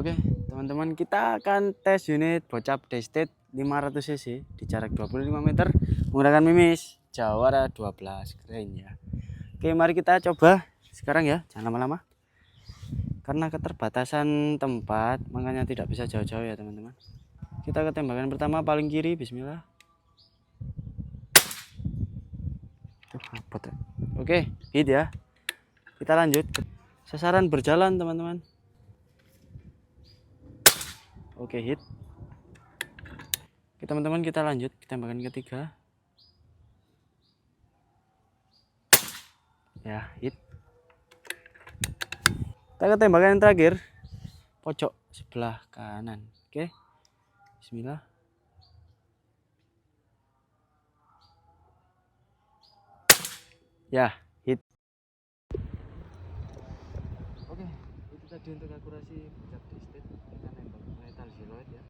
Oke, teman-teman, kita akan tes unit bocap Daystate 500 cc di jarak 25 meter menggunakan mimis Jawara 12. Keren ya. Oke, mari kita coba sekarang ya, jangan lama-lama. Karena keterbatasan tempat, makanya tidak bisa jauh-jauh ya, teman-teman. Kita ke tembakan pertama paling kiri, bismillah. Oke, hit ya. Kita lanjut. Sasaran berjalan, teman-teman. Oke, hit. Oke, teman-teman, kita lanjut ke tembakan ketiga. Ya, hit. Kita ke tembakan yang terakhir, pojok sebelah kanan. Oke, bismillah. Ya, hit. Oke, itu tadi untuk akurasi